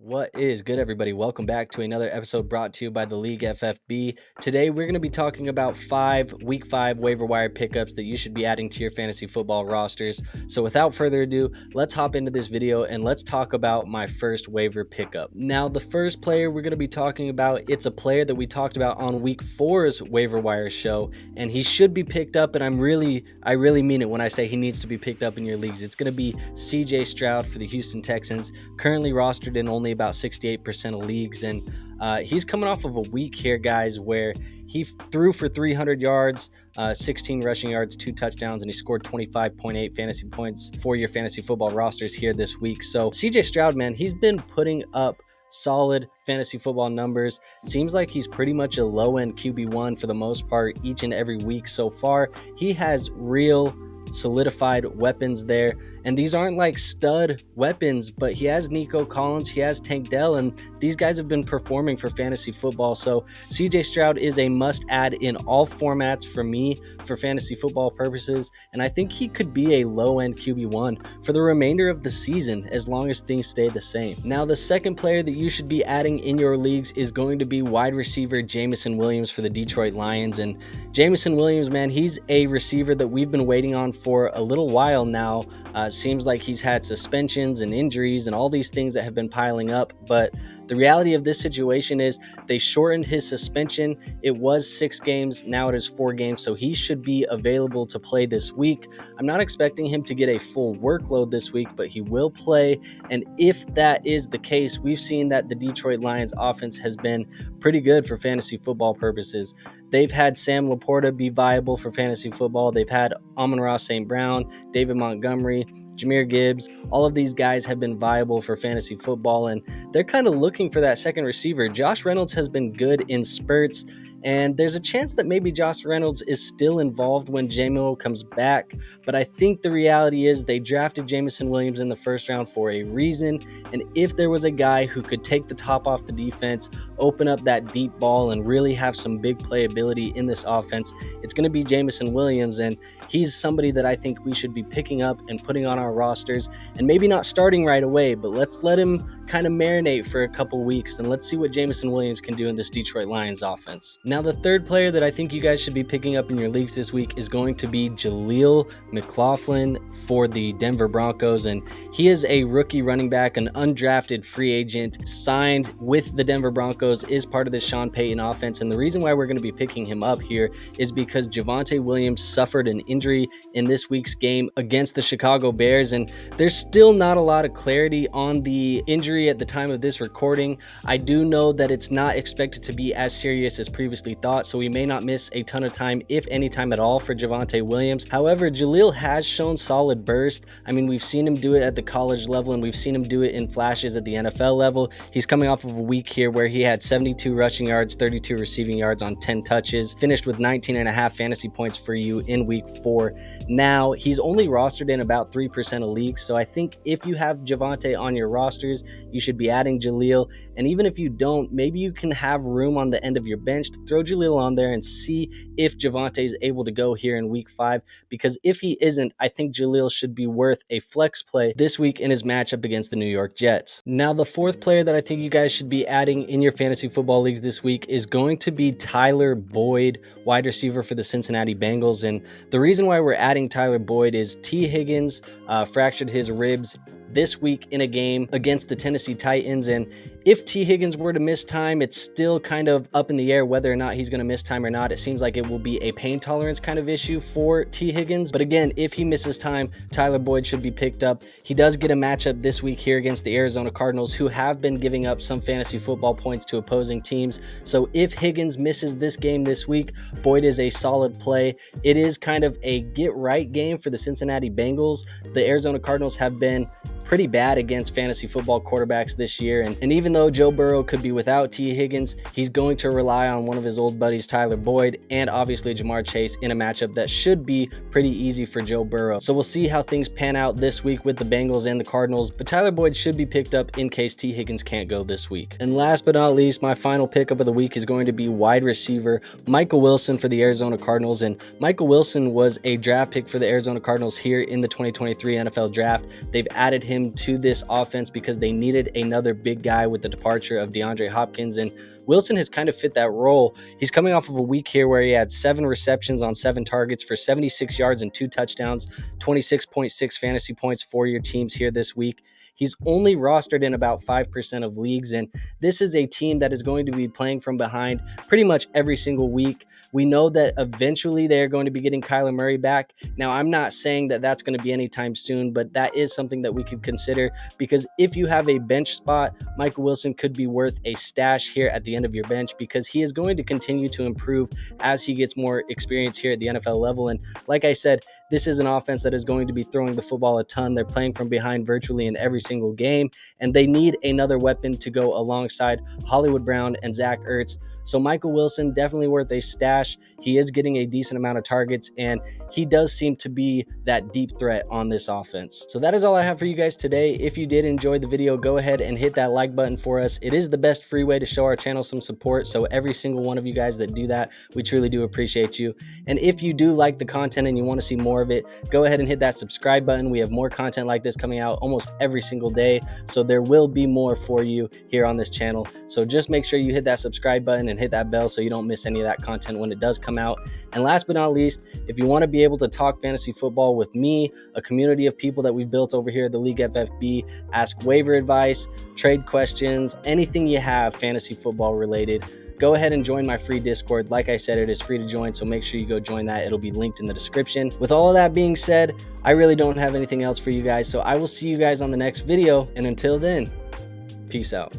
What is good, everybody? Welcome back to another episode brought to you by the League FFB. Today, we're going to be talking about Week 5 waiver wire pickups that you should be adding to your fantasy football rosters. So without further ado, let's hop into this video and let's talk about my first waiver pickup. Now, the first player we're going to be talking about, it's a player that we talked about on Week 4's waiver wire show, and he should be picked up, and I really mean it when I say he needs to be picked up in your leagues. It's going to be Stroud for the Houston Texans, currently rostered in only about 68% of leagues, and he's coming off of a week here, guys, where he threw for 300 yards, 16 rushing yards, 2 touchdowns, and he scored 25.8 fantasy points for your fantasy football rosters here this week. So Stroud, man, he's been putting up solid fantasy football numbers. Seems like he's pretty much a low-end QB1 for the most part each and every week so far. He has real solidified weapons there, and these aren't like stud weapons, but he has Nico Collins, he has Tank Dell, and these guys have been performing for fantasy football. So Stroud is a must add in all formats for me for fantasy football purposes, and I think he could be a low-end QB1 for the remainder of the season as long as things stay the same. Now, the second player that you should be adding in your leagues is going to be wide receiver Jameson Williams for the Detroit Lions. And Jameson Williams, man, he's a receiver that we've been waiting on for a little while now. Seems like he's had suspensions and injuries and all these things that have been piling up, but the reality of this situation is they shortened his suspension. It was 6 games, now it is 4 games, so he should be available to play this week. I'm not expecting him to get a full workload this week, but he will play, and if that is the case, we've seen that the Detroit Lions offense has been pretty good for fantasy football purposes. They've had Sam Laporta be viable for fantasy football. They've had Amon-Ra St. Brown, David Montgomery, Jahmyr Gibbs. All of these guys have been viable for fantasy football, and they're kind of looking for that second receiver. Josh Reynolds has been good in spurts, and there's a chance that maybe Josh Reynolds is still involved when JMO comes back, but I think the reality is they drafted Jameson Williams in the first round for a reason, and if there was a guy who could take the top off the defense, open up that deep ball, and really have some big playability in this offense, it's going to be Jameson Williams, and he's somebody that I think we should be picking up and putting on our rosters, and maybe not starting right away, but let's let him kind of marinate for a couple weeks, and let's see what Jameson Williams can do in this Detroit Lions offense. Now, the third player that I think you guys should be picking up in your leagues this week is going to be Jaleel McLaughlin for the Denver Broncos, and he is a rookie running back, an undrafted free agent signed with the Denver Broncos, is part of the Sean Payton offense, and the reason why we're going to be picking him up here is because Javonte Williams suffered an injury in this week's game against the Chicago Bears, and there's still not a lot of clarity on the injury at the time of this recording. I do know that it's not expected to be as serious as previously thought, so we may not miss a ton of time, if any time at all, for Javonte Williams. However, Jaleel has shown solid burst. I mean, we've seen him do it at the college level, and we've seen him do it in flashes at the NFL level. He's coming off of a week here where he had 72 rushing yards, 32 receiving yards on 10 touches, finished with 19.5 fantasy points for you in week 4. Now, he's only rostered in about 3% of leagues, so I think if you have Javonte on your rosters, you should be adding Jaleel, and even if you don't, maybe you can have room on the end of your bench to throw Jaleel on there and see if Javonte is able to go here in week 5, because if he isn't, I think Jaleel should be worth a flex play this week in his matchup against the New York Jets. Now, the fourth player that I think you guys should be adding in your fantasy football leagues this week is going to be Tyler Boyd, wide receiver for the Cincinnati Bengals, and the reason why we're adding Tyler Boyd is T. Higgins fractured his ribs this week in a game against the Tennessee Titans, and if T. Higgins were to miss time, it's still kind of up in the air whether or not he's going to miss time or not. It seems like it will be a pain tolerance kind of issue for T. Higgins, but again, if he misses time, Tyler Boyd should be picked up. He does get a matchup this week here against the Arizona Cardinals, who have been giving up some fantasy football points to opposing teams, so if Higgins misses this game this week, Boyd is a solid play. It is kind of a get-right game for the Cincinnati Bengals. The Arizona Cardinals have been pretty bad against fantasy football quarterbacks this year, and even even though Joe Burrow could be without T. Higgins, he's going to rely on one of his old buddies, Tyler Boyd, and obviously Jamar Chase in a matchup that should be pretty easy for Joe Burrow. So we'll see how things pan out this week with the Bengals and the Cardinals, but Tyler Boyd should be picked up in case T. Higgins can't go this week. And last but not least, my final pickup of the week is going to be wide receiver Michael Wilson for the Arizona Cardinals. And Michael Wilson was a draft pick for the Arizona Cardinals here in the 2023 NFL Draft. They've added him to this offense because they needed another big guy with the departure of DeAndre Hopkins, and Wilson has kind of fit that role. He's coming off of a week here where he had 7 receptions on 7 targets for 76 yards and 2 touchdowns, 26.6 fantasy points for your teams here this week. He's only rostered in about 5% of leagues, and this is a team that is going to be playing from behind pretty much every single week. We know that eventually they're going to be getting Kyler Murray back. Now, I'm not saying that that's going to be anytime soon, but that is something that we could consider, because if you have a bench spot, Michael Wilson could be worth a stash here at the end of your bench, because he is going to continue to improve as he gets more experience here at the NFL level. And like I said, this is an offense that is going to be throwing the football a ton. They're playing from behind virtually in every single game, and they need another weapon to go alongside Hollywood Brown and Zach Ertz. So Michael Wilson, definitely worth a stash. He is getting a decent amount of targets, and he does seem to be that deep threat on this offense. So that is all I have for you guys today. If you did enjoy the video, go ahead and hit that like button for us. It is the best free way to show our channel some support, so every single one of you guys that do that, we truly do appreciate you. And if you do like the content and you want to see more of it, go ahead and hit that subscribe button. We have more content like this coming out almost every single day, so there will be more for you here on this channel. So just make sure you hit that subscribe button and hit that bell so you don't miss any of that content when it does come out. And last but not least, if you want to be able to talk fantasy football with me, a community of people that we've built over here at the League FFB, ask waiver advice, trade questions, anything you have fantasy football related, go ahead and join my free Discord. Like I said, it is free to join, so make sure you go join that. It'll be linked in the description. With all of that being said, I really don't have anything else for you guys, so I will see you guys on the next video, and until then, peace out.